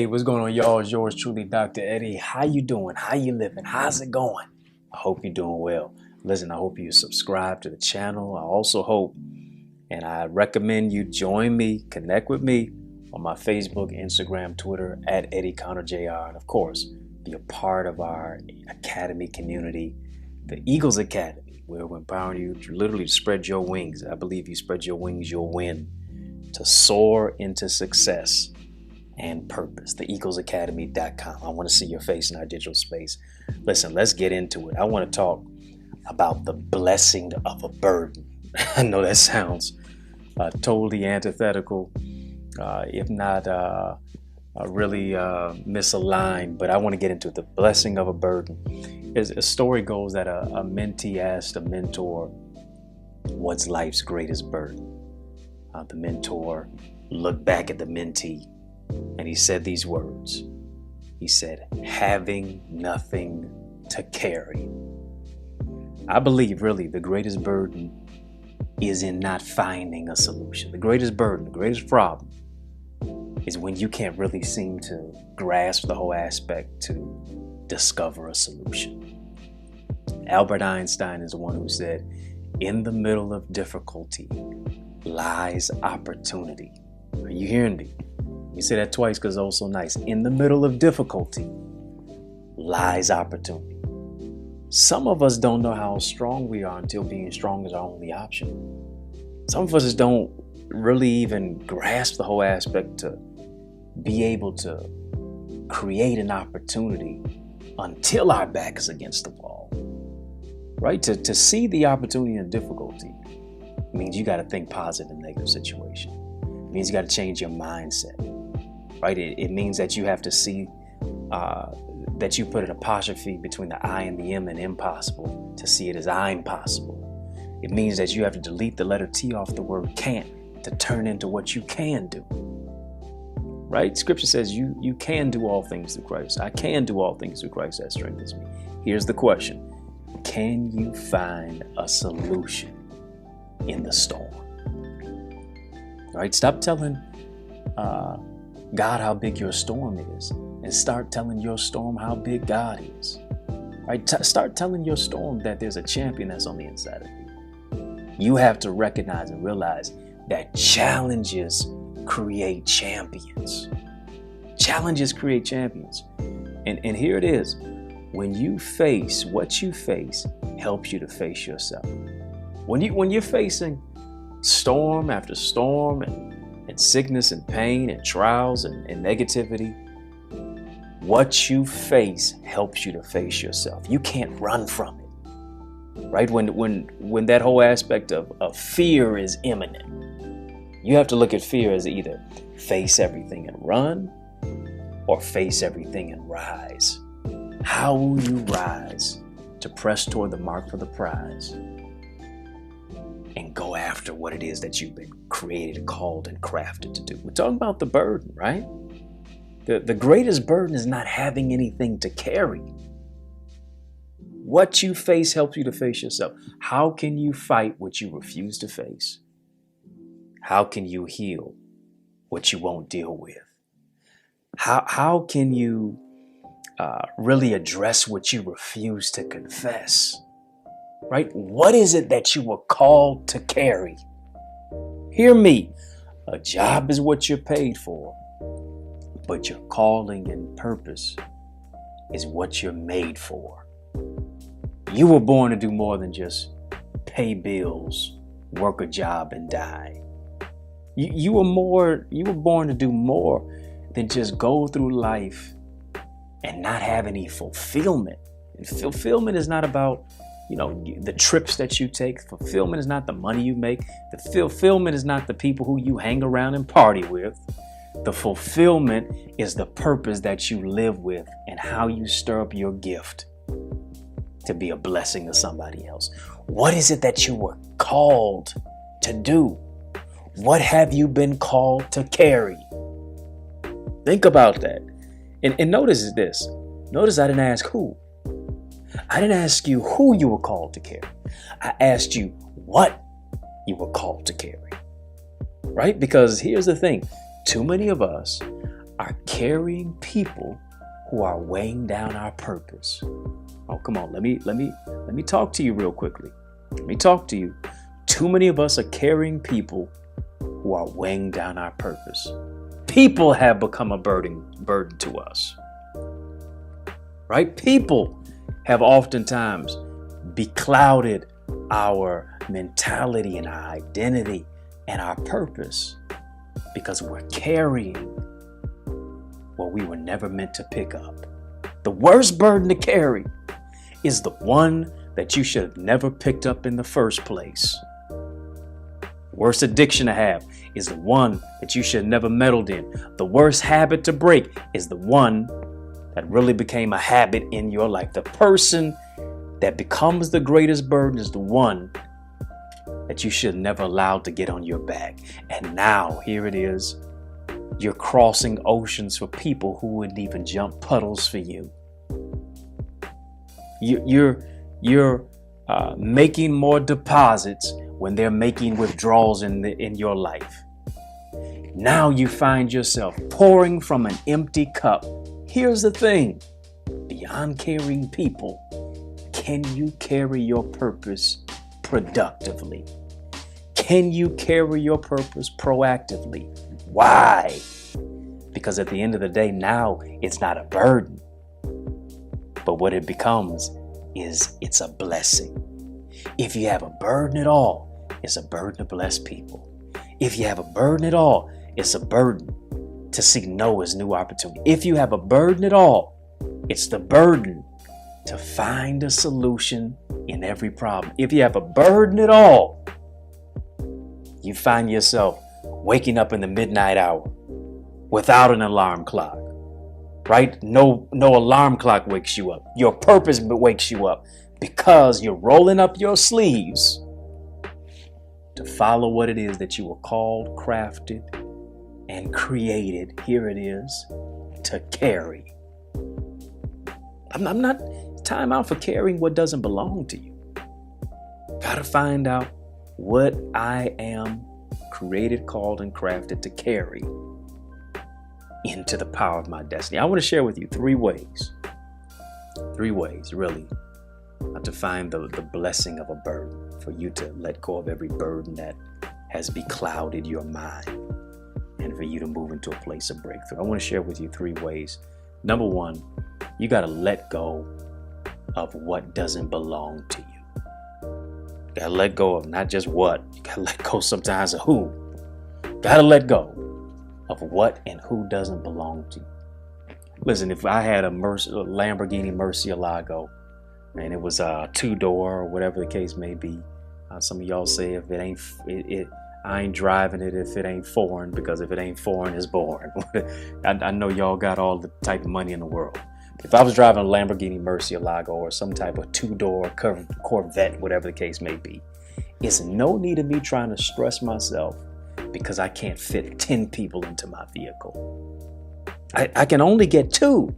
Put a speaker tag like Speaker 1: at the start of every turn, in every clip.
Speaker 1: Hey, what's going on, y'all? It's yours truly, Dr. Eddie. How you doing? How you living? How's it going? I hope you're doing well. Listen, I hope you subscribe to the channel. I also hope and I recommend you join me, connect with me on my Facebook, Instagram, Twitter at Eddie Connor Jr. And of course, be a part of our academy community, the Eagles Academy, where we're empowering you to literally spread your wings. I believe you spread your wings, you'll win, to soar into success and purpose. TheEaglesAcademy.com. I want to see your face in our digital space. Listen, let's get into it. I want to talk about the blessing of a burden. I know that sounds totally antithetical, if not really misaligned, but I want to get into it. The blessing of a burden. As a story goes that a mentee asked a mentor, what's life's greatest burden? The mentor looked back at the mentee and he said these words. He said, having nothing to carry. I believe really the greatest burden is in not finding a solution. The greatest burden, the greatest problem is when you can't really seem to grasp the whole aspect to discover a solution. Albert Einstein is the one who said, in the middle of difficulty lies opportunity. Are you hearing me? You say that twice because it's also nice. In the middle of difficulty lies opportunity. Some of us don't know how strong we are until being strong is our only option. Some of us just don't really even grasp the whole aspect to be able to create an opportunity until our back is against the wall. Right? To see the opportunity in difficulty means you got to think positive in negative situation. It means you got to change your mindset. Right? It means that you have to see that you put an apostrophe between the I and the M in impossible to see it as I'm possible. It means that you have to delete the letter T off the word can't to turn into what you can do. Right? Scripture says you can do all things through Christ. I can do all things through Christ that strengthens me. Here's the question. Can you find a solution in the storm? All right? Stop telling God how big your storm is and start telling your storm how big God is. Right? Start telling your storm that there's a champion that's on the inside of you. You have to recognize and realize that challenges create champions. Challenges create champions. And here it is. When you face what you face, helps you to face yourself. When you're facing storm after storm and sickness and pain and trials and negativity, what you face helps you to face yourself. You can't run from it, right? When that whole aspect of fear is imminent, you have to look at fear as either face everything and run or face everything and rise. How will you rise to press toward the mark for the prize and go after what it is that you've been created, called, and crafted to do? We're talking about the burden, right? The greatest burden is not having anything to carry. What you face helps you to face yourself. How can you fight what you refuse to face? How can you heal what you won't deal with? How can you really address what you refuse to confess? Right? What is it that you were called to carry? Hear me. A job is what you're paid for, but your calling and purpose is what you're made for. You were born to do more than just pay bills, work a job, and die. You were born to do more than just go through life and not have any fulfillment. And fulfillment is not about the trips that you take. Fulfillment is not the money you make. The fulfillment is not the people who you hang around and party with. The fulfillment is the purpose that you live with and how you stir up your gift to be a blessing to somebody else. What is it that you were called to do? What have you been called to carry? Think about that. And notice this. Notice I didn't ask who. I didn't ask you who you were called to carry. I asked you what you were called to carry. Right? Because here's the thing. Too many of us are carrying people who are weighing down our purpose. Oh, come on. Let me talk to you real quickly. Let me talk to you. Too many of us are carrying people who are weighing down our purpose. People have become a burden to us. Right? People have oftentimes beclouded our mentality and our identity and our purpose because we're carrying what we were never meant to pick up. The worst burden to carry is the one that you should have never picked up in the first place. The worst addiction to have is the one that you should have never meddled in. The worst habit to break is the one that really became a habit in your life. The person that becomes the greatest burden is the one that you should never allow to get on your back. And now here it is. You're crossing oceans for people who wouldn't even jump puddles for you. You're making more deposits when they're making withdrawals in your life. Now you find yourself pouring from an empty cup. Here's the thing. Beyond carrying people, can you carry your purpose productively? Can you carry your purpose proactively? Why? Because at the end of the day, now it's not a burden, but what it becomes is it's a blessing. If you have a burden at all, it's a burden to bless people. If you have a burden at all, it's a burden to see no as new opportunity. If you have a burden at all, it's the burden to find a solution in every problem. If you have a burden at all, you find yourself waking up in the midnight hour without an alarm clock, right? No alarm clock wakes you up. Your purpose wakes you up because you're rolling up your sleeves to follow what it is that you were called, crafted, and created. Here it is, to carry. I'm not time out for carrying what doesn't belong to you. Gotta find out what I am created, called, and crafted to carry into the power of my destiny. I want to share with you three ways really to find the blessing of a burden, for you to let go of every burden that has beclouded your mind and for you to move into a place of breakthrough. I want to share with you three ways. Number one, you got to let go of what doesn't belong to you. You got to let go of not just what, you got to let go sometimes of who. Got to let go of what and who doesn't belong to you. Listen, if I had a Lamborghini Murcielago and it was a two-door or whatever the case may be, some of y'all say if it ain't, I ain't driving it if it ain't foreign, because if it ain't foreign, it's boring. I know y'all got all the type of money in the world. If I was driving a Lamborghini Murcielago or some type of two-door Corvette, whatever the case may be, it's no need of me trying to stress myself because I can't fit 10 people into my vehicle. I can only get 2.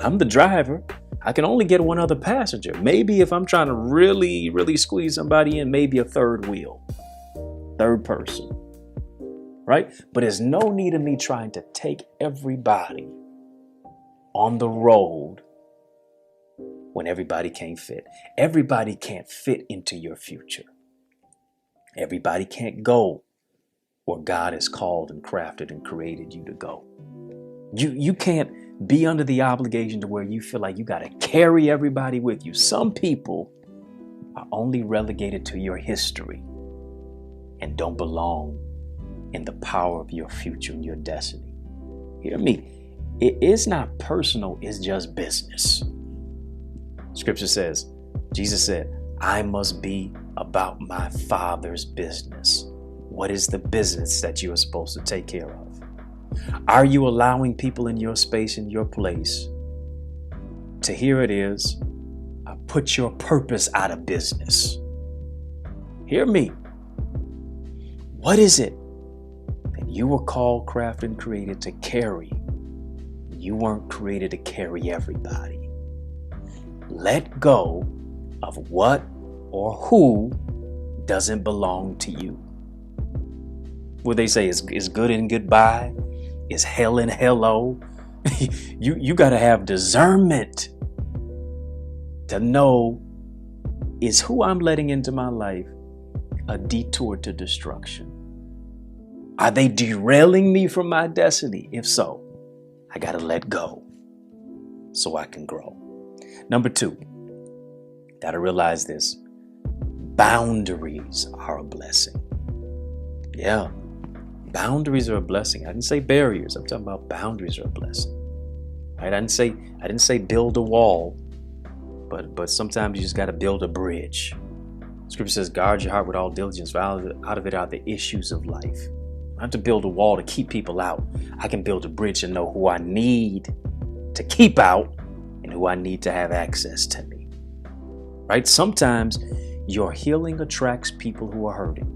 Speaker 1: I'm the driver. I can only get one other passenger. Maybe if I'm trying to really, really squeeze somebody in, maybe a third wheel, third person, right? But there's no need of me trying to take everybody on the road when everybody can't fit. Everybody can't fit into your future. Everybody can't go where God has called and crafted and created you to go. You can't be under the obligation to where you feel like you got to carry everybody with you. Some people are only relegated to your history and don't belong in the power of your future and your destiny. Hear me. It is not personal, it's just business. Scripture says, Jesus said, I must be about my Father's business. What is the business that you are supposed to take care of? Are you allowing people in your space, in your place, to, here it is, put your purpose out of business? Hear me. What is it that you were called, crafted, and created to carry? You weren't created to carry everybody. Let go of what or who doesn't belong to you. What they say is good and goodbye Is hell and hello? You got to have discernment to know, is who I'm letting into my life a detour to destruction? Are they derailing me from my destiny? If so, I got to let go so I can grow. Number 2, got to realize this. Boundaries are a blessing. Yeah, boundaries are a blessing. I didn't say barriers. I'm talking about boundaries are a blessing. Right? I didn't say build a wall, but sometimes you just got to build a bridge. Scripture says, guard your heart with all diligence, for out of it are the issues of life. I have to build a wall to keep people out. I can build a bridge and know who I need to keep out and who I need to have access to me. Right? Sometimes your healing attracts people who are hurting.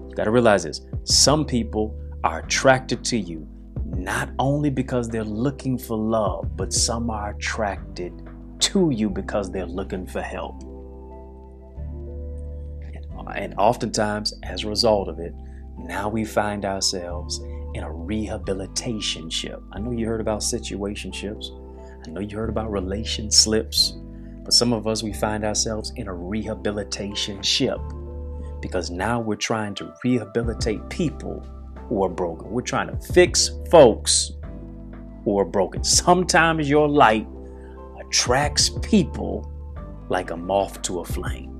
Speaker 1: You got to realize this. Some people are attracted to you not only because they're looking for love, but some are attracted to you because they're looking for help. And oftentimes, as a result of it, now we find ourselves in a rehabilitation-ship. I know you heard about situationships. I know you heard about relation slips. But some of us, we find ourselves in a rehabilitation-ship because now we're trying to rehabilitate people who are broken. We're trying to fix folks who are broken. Sometimes your light attracts people like a moth to a flame.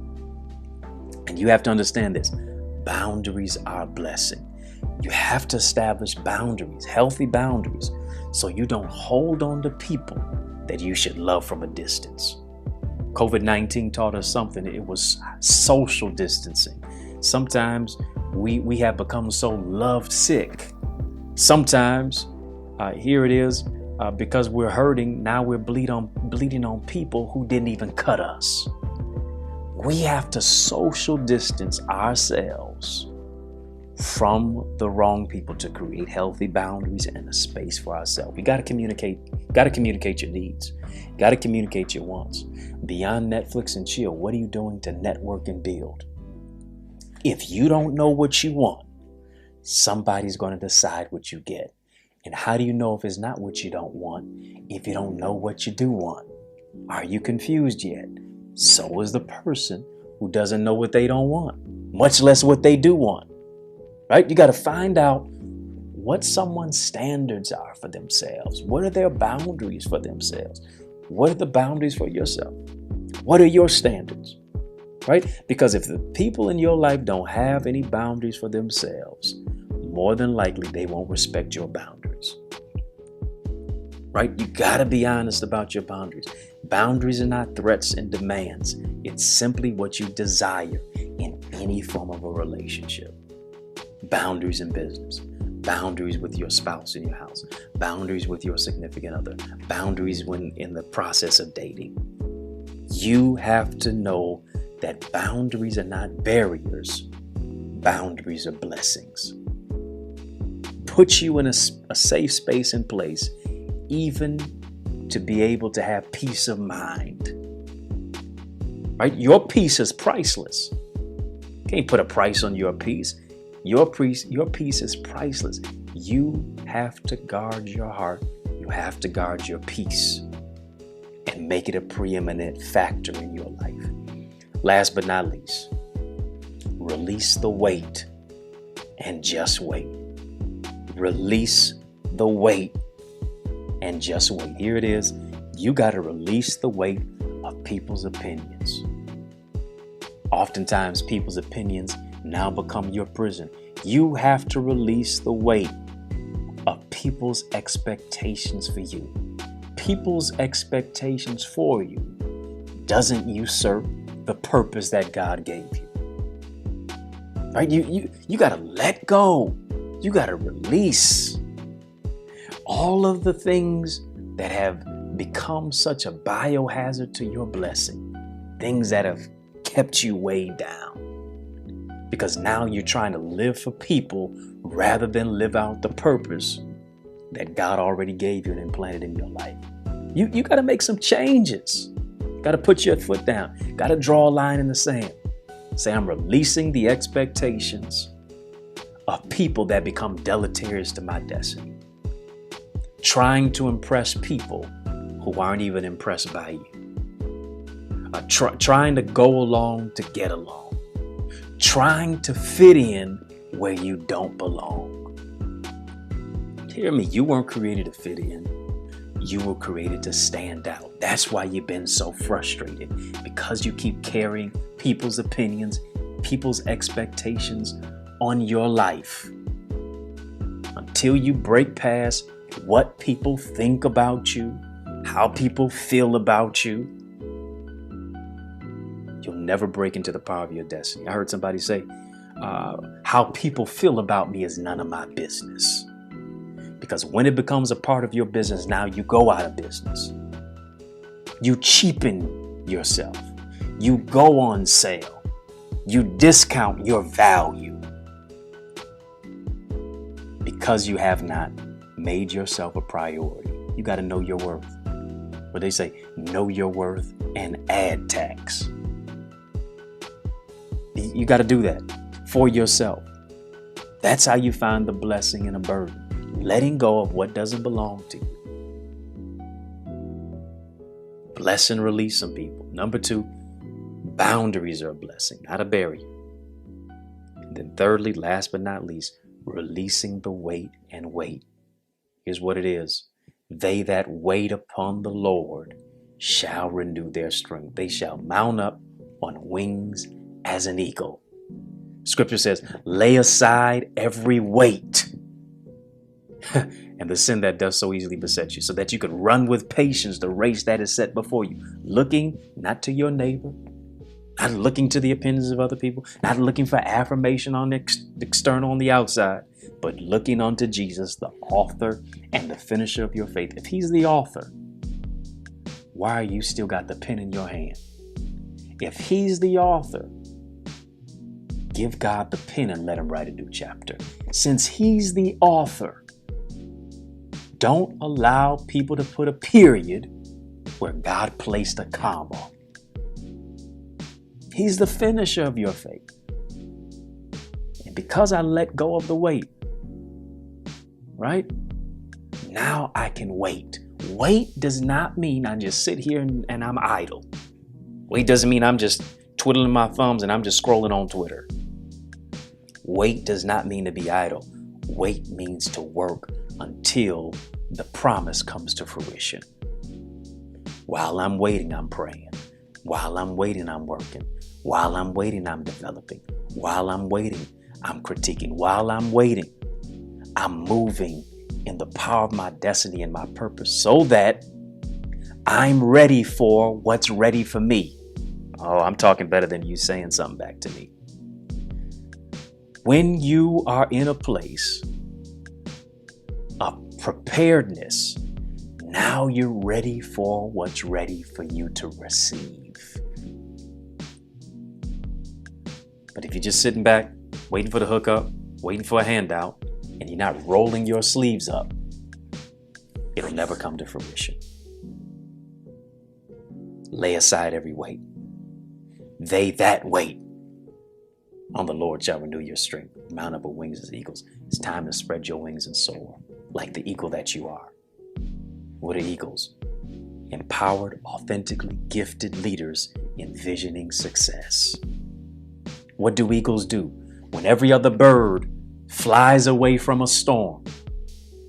Speaker 1: And you have to understand this. Boundaries are a blessing. You have to establish boundaries, healthy boundaries, so you don't hold on to people that you should love from a distance. COVID-19 taught us something. It was social distancing. Sometimes we have become so love sick. Sometimes, here it is, because we're hurting, now we're bleeding on people who didn't even cut us. We have to social distance ourselves from the wrong people to create healthy boundaries and a space for ourselves. You got to communicate your needs. You got to communicate your wants. Beyond Netflix and chill, what are you doing to network and build? If you don't know what you want, somebody's going to decide what you get. And how do you know if it's not what you don't want if you don't know what you do want? Are you confused yet? So is the person who doesn't know what they don't want, much less what they do want, right? You got to find out what someone's standards are for themselves. What are their boundaries for themselves? What are the boundaries for yourself? What are your standards, right? Because if the people in your life don't have any boundaries for themselves, more than likely they won't respect your boundaries. Right? You got to be honest about your boundaries. Boundaries are not threats and demands. It's simply what you desire in any form of a relationship. Boundaries in business, boundaries with your spouse in your house, boundaries with your significant other, boundaries when in the process of dating. You have to know that boundaries are not barriers. Boundaries are blessings. Put you in a safe space and place, even to be able to have peace of mind. Right? Your peace is priceless. Can't put a price on your peace. Your peace is priceless. You have to guard your heart. You have to guard your peace and make it a preeminent factor in your life. Last but not least, release the weight and just wait. Release the weight and just wait. Here it is. You got to release the weight of people's opinions. Oftentimes, people's opinions now become your prison. You have to release the weight of people's expectations for you. People's expectations for you doesn't usurp the purpose that God gave you. Right? You got to let go. You got to release all of the things that have become such a biohazard to your blessing. Things that have kept you way down. Because now you're trying to live for people rather than live out the purpose that God already gave you and implanted in your life. You got to make some changes. Got to put your foot down. Got to draw a line in the sand. Say, I'm releasing the expectations of people that become deleterious to my destiny. Trying to impress people who aren't even impressed by you. Trying to go along to get along. Trying to fit in where you don't belong. Hear me, you weren't created to fit in. You were created to stand out. That's why you've been so frustrated, because you keep carrying people's opinions, people's expectations on your life. Until you break past what people think about you, how people feel about you, you'll never break into the power of your destiny. I heard somebody say, how people feel about me is none of my business. Because when it becomes a part of your business, now you go out of business. You cheapen yourself. You go on sale. You discount your value because you have not made yourself a priority. You got to know your worth. What they say, know your worth and add tax. You got to do that for yourself. That's how you find the blessing in a burden. Letting go of what doesn't belong to you. Bless and release some people. Number 2, boundaries are a blessing, not a barrier. And then thirdly, last but not least, releasing the weight and wait. Here's what it is. They that wait upon the Lord shall renew their strength. They shall mount up on wings as an eagle. Scripture says, lay aside every weight and the sin that does so easily beset you, so that you could run with patience the race that is set before you, looking not to your neighbor, not looking to the opinions of other people, not looking for affirmation on the external on the outside, but looking unto Jesus, the author and the finisher of your faith. If he's the author, why are you still got the pen in your hand? If he's the author, give God the pen and let him write a new chapter. Since he's the author, don't allow people to put a period where God placed a comma. He's the finisher of your faith. And because I let go of the weight, right? Now I can wait. Wait does not mean I just sit here and I'm idle. Wait doesn't mean I'm just twiddling my thumbs and I'm just scrolling on Twitter. Wait does not mean to be idle. Wait means to work until the promise comes to fruition. While I'm waiting, I'm praying. While I'm waiting, I'm working. While I'm waiting, I'm developing. While I'm waiting, I'm critiquing. While I'm waiting, I'm moving in the power of my destiny and my purpose so that I'm ready for what's ready for me. Oh, I'm talking better than you saying something back to me. When you are in a place of preparedness, now you're ready for what's ready for you to receive. But if you're just sitting back, waiting for the hookup, waiting for a handout, and you're not rolling your sleeves up, it'll never come to fruition. Lay aside every weight. They that wait on the Lord shall renew your strength. Mount up with wings as eagles. It's time to spread your wings and soar like the eagle that you are. What are eagles? Empowered, authentically gifted leaders envisioning success. What do eagles do? When every other bird flies away from a storm,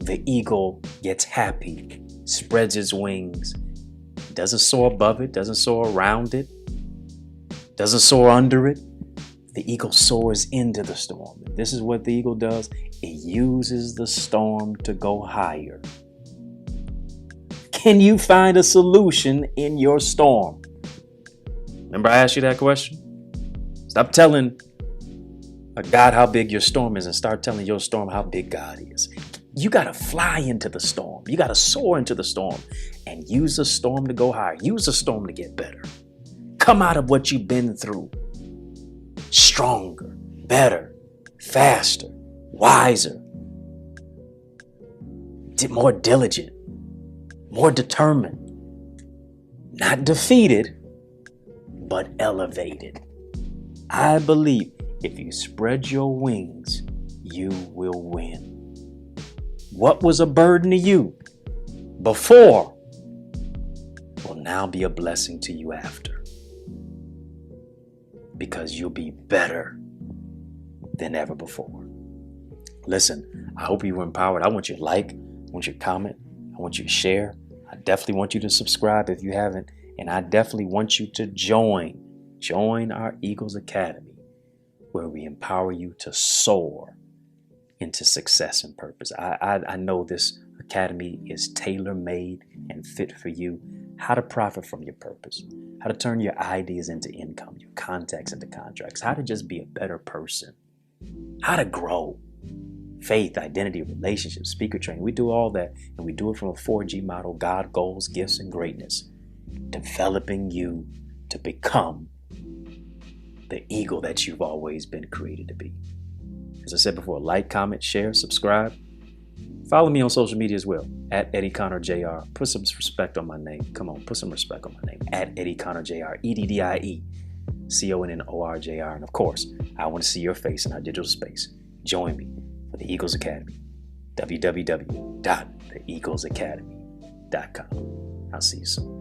Speaker 1: the eagle gets happy, spreads its wings, doesn't soar above it, doesn't soar around it, doesn't soar under it. The eagle soars into the storm. This is what the eagle does. It uses the storm to go higher. Can you find a solution in your storm? Remember I asked you that question? Stop telling God how big your storm is and start telling your storm how big God is. You got to fly into the storm. You got to soar into the storm and use the storm to go higher. Use the storm to get better. Come out of what you've been through stronger, better, faster, wiser, more diligent, more determined, not defeated, but elevated. I believe if you spread your wings, you will win. What was a burden to you before will now be a blessing to you after, because you'll be better than ever before. Listen, I hope you were empowered. I want you to like, I want you to comment, I want you to share. I definitely want you to subscribe if you haven't, and I definitely want you to join our Eagles Academy, where we empower you to soar into success and purpose. I know this academy is tailor-made and fit for you. How to profit from your purpose, how to turn your ideas into income, your contacts into contracts, how to just be a better person, how to grow faith, identity, relationships, speaker training. We do all that, and we do it from a 4G model: God, goals, gifts, and greatness. Developing you to become the eagle that you've always been created to be. As I said before, like, comment, share, subscribe. Follow me on social media as well, at Eddie Connor Jr. Put some respect on my name. Come on, put some respect on my name. At Eddie Connor Jr. EDDIECONNORJR. And of course, I want to see your face in our digital space. Join me for the Eagles Academy. www.theeaglesacademy.com. I'll see you soon.